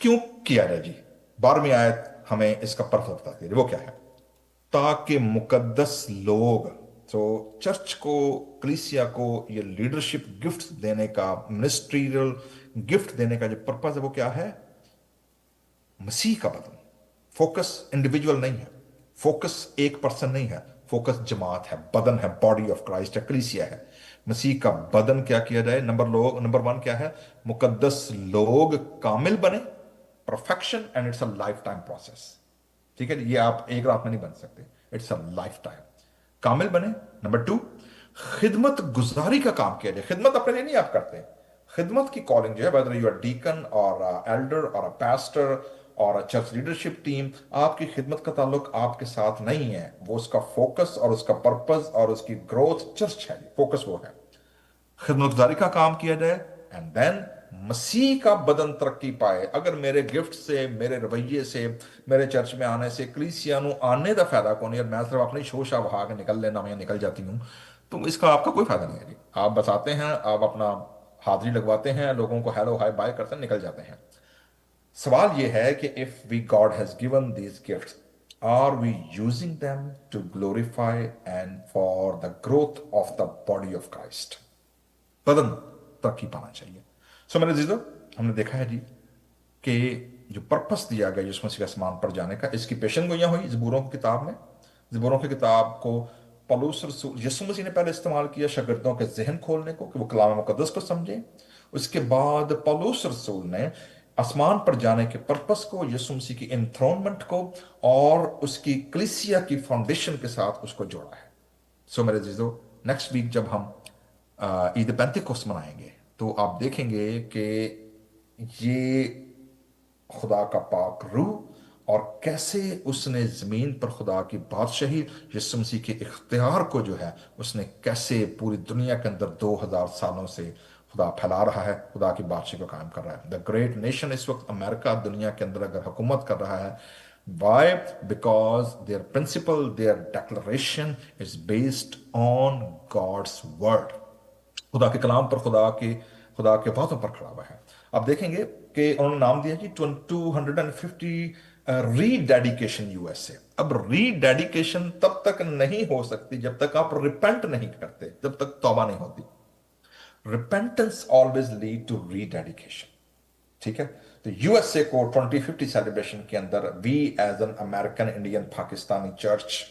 क्यों किया जाए जी, 12वीं आयत हमें इसका पर्पस बताती है, वो क्या है, ताकि मुकद्दस लोग, तो चर्च को, कलीसिया को ये लीडरशिप गिफ्ट देने का, मिनिस्ट्रियल गिफ्ट देने का जो पर्पस है, वो क्या है, मसीह का बदन। फोकस इंडिविजुअल नहीं है, फोकस एक पर्सन नहीं है, फोकस जमात है, बदन है, बॉडी ऑफ क्राइस्ट है, कलीसिया है। मसीह का बदन क्या किया जाए, नंबर वन क्या है, मुकद्दस लोग कामिल बने, perfection, and it's a life time process. ठीक है, ये आप एक रात में नहीं बन सकते, इट्स अ लाइफ टाइम। कामिल बने। नंबर 2, खिदमत गुजारी का काम किया जाए। खिदमत अपने लिए नहीं आप करते, खिदमत की कॉलिंग जो है, वेदर यू आर डीकन और एल्डर और अ पास्टर और अ चर्च लीडरशिप टीम, आपकी खिदमत का ताल्लुक आपके साथ नहीं है, वो उसका फोकस और उसका पर्पस और उसकी ग्रोथ चर्च है, फोकस वो है। खिदमतगारी का काम किया जाए, एंड देन मसीह का बदन तरक्की पाए। अगर मेरे गिफ्ट से, मेरे रवैये से, मेरे चर्च में आने से कलीसिया नू आने का फायदा कौन है, मैं सिर्फ अपनी शोशा बहा के निकल लेना, मैं निकल जाती हूँ, तो इसका आपका कोई फायदा नहीं है जी। आप बस आते हैं, आप अपना हाजिरी लगवाते हैं, लोगों को हेलो हाय बाय करते हैं, निकल जाते हैं। सवाल यह है कि if we God has given these gifts, are we using them to glorify and for the growth of the body of Christ. बदन तरक्की पाना चाहिए। सो मेरे जीजो, हमने देखा है जी कि जो पर्पस दिया गया यीशु मसीह के आसमान पर जाने का, इसकी पेशन गोइयां हुई ज़बूरों की किताब में। ज़बूरों की किताब को पौलुस रसूल यीशु मसीह ने पहले इस्तेमाल किया शागिर्दों के जहन खोलने को कि वो कलाम मुकद्दस को समझें। उसके बाद पौलुस रसूल ने आसमान पर जाने के पर्पस को, यीशु मसीह की इनथ्रोनमेंट को और उसकी कलीसिया की फाउंडेशन के साथ उसको जोड़ा है। सो मेरे जीजो, नेक्स्ट वीक जब हम ईद पेंतिकोस्त मनाएंगे तो आप देखेंगे कि ये खुदा का पाक रूह और कैसे उसने जमीन पर खुदा की बादशाही यीशु मसीह के इख्तियार को जो है उसने कैसे पूरी दुनिया के अंदर 2000 सालों से खुदा फैला रहा है, खुदा की बादशाही को कायम कर रहा है। द ग्रेट नेशन इस वक्त अमेरिका दुनिया के अंदर अगर हुकूमत कर रहा है, why? Because their principle, their declaration is based on God's word. खुदा के कलाम पर, खुदा के बातों पर खड़ा हुआ है। आप देखेंगे कि उन्होंने नाम दिया जी 250 रीडेडिकेशन यूएसए। अब रीडेडिकेशन तब तक नहीं हो सकती जब तक आप रिपेंट नहीं करते, जब तक तौबा नहीं होती। Repentance always lead to rededication. ठीक है, तो यूएसए को 2050 सेलिब्रेशन के अंदर we as an American Indian Pakistani church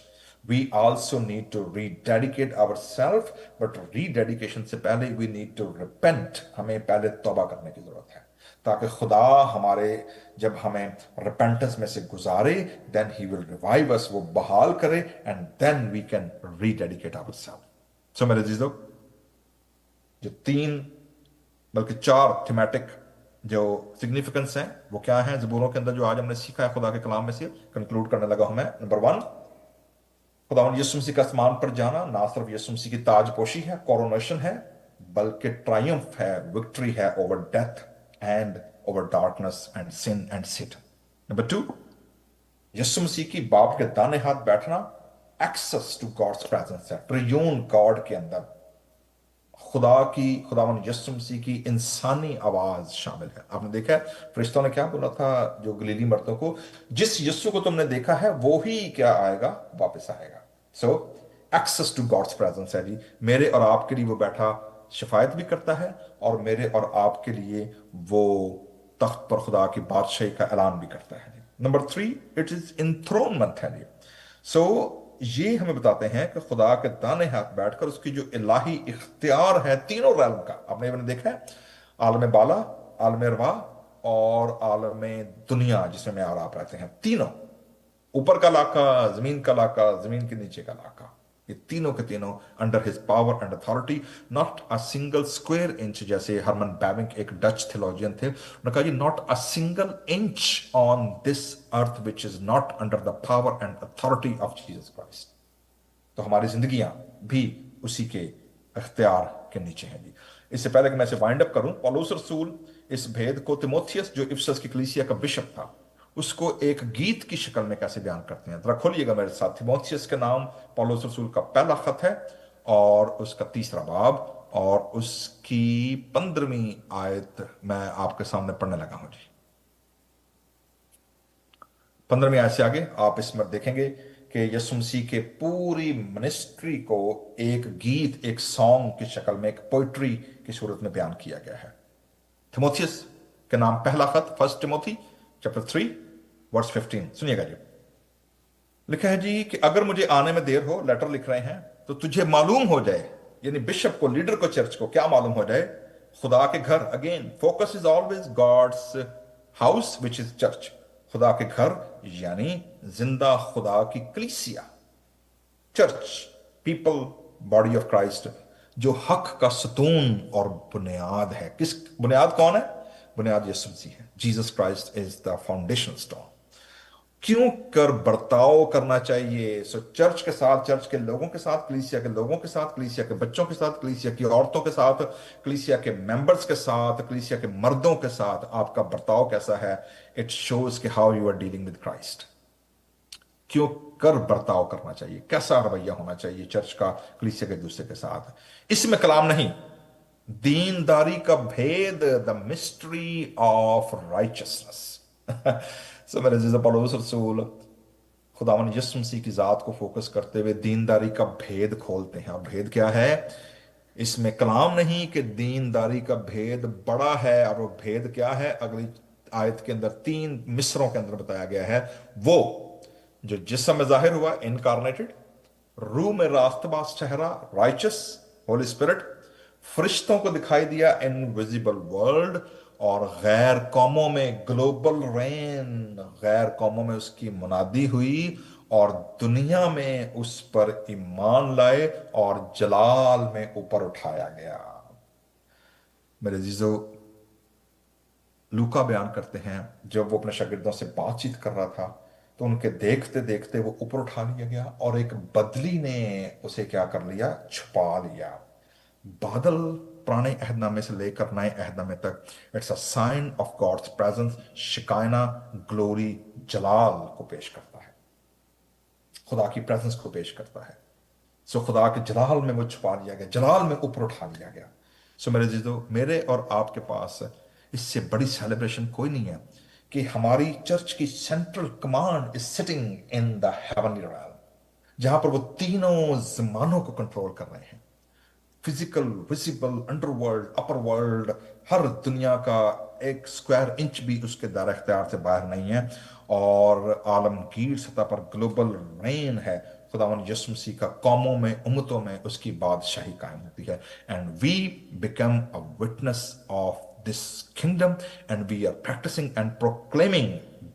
we also need to rededicate our self, but rededication से पहले वी नीड टू रिपेंट। हमें पहले तौबा करने की जरूरत है ताकि खुदा हमारे, जब हमें रिपेंटेंस में से गुजारे, then he will revive us, वो बहाल करे, and then we can rededicate our self. So मेरे जीजो, जो तीन बल्कि चार थीमेटिक जो सिग्निफिकेंस हैं वो क्या है ज़बूरों के अंदर जो आज हमने सीखा है खुदा के कलाम में से, कंक्लूड करने लगा हूं मैं। नंबर 1, खुदा यीशु मसीह का आसमान पर जाना ना सिर्फ यीशु मसीह की ताजपोशी है, कोरोनेशन है, बल्कि ट्रायम्फ है, विक्ट्री है over death and over darkness and sin and sit. Number 2, यीशु मसीह की बाप के दाने हाथ बैठना, एक्सेस टू गॉड्स प्रेजेंस है, ट्रियून गॉड के अंदर खुदावन यीशु मसीह की इंसानी आवाज शामिल है। आपने देखा है फरिश्तों ने क्या बोला था जो गलीली मर्दों को, जिस यीशु को तुमने देखा है वो ही क्या आएगा, वापस आएगा। सो एक्सेस टू गॉड्स प्रेजेंस है जी। मेरे और आपके लिए वो बैठा शिफायत भी करता है और मेरे और आपके लिए वो तख्त पर खुदा की बादशाही का ऐलान भी करता है। नंबर 3, इट इज इंथ्रोनमेंट है जी। सो ये हमें बताते हैं कि खुदा के दाने हाथ बैठकर उसकी जो इलाही इख्तियार है तीनों रैल्म का, आपने मैंने देखा है, आलम बाला, आलम रवा और आलम दुनिया जिसमें मैं और आप रहते हैं, तीनों, ऊपर का इलाका, जमीन का इलाका, जमीन के नीचे का इलाका, ये तीनों के तीनों under his power and authority, not a single square inch. जैसे हरमन बैबिंग एक डच थियोलॉजियन थे, उन्होंने कहा जी not a single inch on this earth which is not under the power and authority of Jesus Christ. तो हमारी जिंदगियां भी उसी के अख्तियार के नीचे हैं जी। इससे पहले कि मैं इसे वाइंड अप करूं, पौलुस रसूल इस भेद को तिमोथियस जो इफिसस की कलीसिया का बिशप था उसको एक गीत की शक्ल में कैसे बयान करते हैं। जरा खोलिएगा मेरे साथ, तिमोथियस के नाम पौलुस रसूल का पहला खत है और उसका 3रा बाब और उसकी 15वीं आयत मैं आपके सामने पढ़ने लगा हूं जी। 15वीं आयत से आगे आप इसमें देखेंगे कि यीशु मसीह के पूरी मिनिस्ट्री को एक गीत, एक सॉन्ग की शक्ल में, एक पोइट्री की सूरत में बयान किया गया है। तिमोथियस के नाम पहला खत, 1 तिमोथी चैप्टर 3 वर्स 15, सुनिएगा जी। लिखा है जी कि अगर मुझे आने में देर हो, लेटर लिख रहे हैं, तो तुझे मालूम हो जाए, यानी बिशप को, लीडर को, चर्च को क्या मालूम हो जाए, खुदा के घर, again focus is always God's house which is church, खुदा के घर यानी जिंदा खुदा की कलीसिया, church, people, body of Christ, जो हक का सतून और बुनियाद है। किस बुनियाद कौन है? बुनियाद यीशु मसीह है। Jesus Christ is the foundation stone. क्यों कर बर्ताव करना चाहिए? सो चर्च के साथ, चर्च के लोगों के साथ, कलीसिया के लोगों के साथ, कलीसिया के बच्चों के साथ, कलीसिया की औरतों के साथ, कलीसिया के मेंबर्स के साथ, कलीसिया के मर्दों के साथ आपका बर्ताव कैसा है? इट शोज कि how you are dealing with Christ. क्यों कर बर्ताव करना चाहिए, कैसा रवैया होना चाहिए चर्च का कलीसिया के दूसरे के साथ। इसमें कलाम नहीं, दीनदारी का भेद, द मिस्ट्री ऑफ राइचियसनेस। सो मेरे अजीज, पौलुस रसूल खुदावन यीशु मसीह की जात को फोकस करते हुए दीनदारी का भेद खोलते हैं। और भेद क्या है? इसमें कलाम नहीं कि दीनदारी का भेद बड़ा है, और वो भेद क्या है अगली आयत के अंदर 3 मिसरों के अंदर बताया गया है। वो जो जिस्म में जाहिर हुआ, इनकारनेटेड, रूह में रास्तबाज चेहरा, राइचस, होली स्पिरिट, फरिश्तों को दिखाई दिया, इनविजिबल वर्ल्ड, और गैर कौमों में ग्लोबल रेन, गैर कौमों में उसकी मुनादी हुई, और दुनिया में उस पर ईमान लाए, और जलाल में ऊपर उठाया गया। मेरे जीजो, लूका बयान करते हैं जब वो अपने शागिर्दों से बातचीत कर रहा था तो उनके देखते देखते वो ऊपर उठा लिया गया और एक बदली ने उसे क्या कर लिया, छुपा लिया। बादल पुराने अहदनामे से लेकर नए अहदनामे तक it's a sign of God's presence, shekinah, glory, जलाल को पेश करता है, खुदा की प्रेजेंस को पेश करता है। सो खुदा के जलाल में वो छुपा लिया गया, जलाल में ऊपर उठा लिया गया। सो मेरे जीजो, मेरे और आपके पास इससे बड़ी सेलिब्रेशन कोई नहीं है कि हमारी चर्च की central command is sitting in the heavenly realm, जहां पर वो तीनों जमानों को कंट्रोल कर रहे हैं, फिजिकल, विजिबल, अंडरवर्ल्ड, अपर वर्ल्ड, हर दुनिया का एक स्क्वायर इंच भी उसके दायरा इख्तियार से बाहर नहीं है, और आलमगीर सतह पर ग्लोबल रेन है। खुदावन यीशु मसीह का कौमों में, उम्मतों में उसकी बादशाही कायम होती है, and we become a witness of this kingdom, and we are practising and proclaiming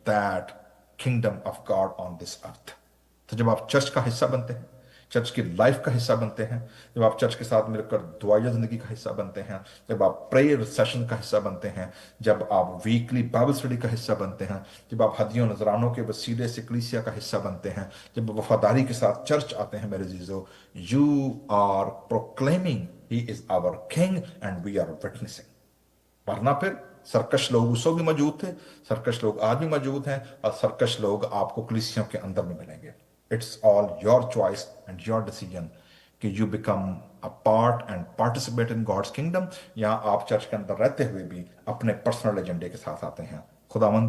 that kingdom of God on this earth. तो जब आप चर्च का हिस्सा बनते हैं, चर्च की लाइफ का हिस्सा बनते हैं, जब आप चर्च के साथ मिलकर दुआया जिंदगी का हिस्सा बनते हैं, जब आप प्रेयर सेशन का हिस्सा बनते हैं, जब आप वीकली बाइबल स्टडी का हिस्सा बनते हैं, जब आप हदियों नजरानों के वसीले से कलीसिया का हिस्सा बनते हैं, जब वफादारी के साथ चर्च आते हैं, मेरे जीजो, you are proclaiming he is our king and we are witnessing. वरना फिर सरकश लोग उस वक्त भी मौजूद थे, सरकश लोग आज भी मौजूद हैं, और सरकश लोग आपको कलीसियों के अंदर में मिलेंगे। It's all your choice and your decision कि you become a part and participate in God's kingdom, या आप चर्च के अंदर रहते हुए भी अपने पर्सनल एजेंडे के साथ आते हैं। खुदावंद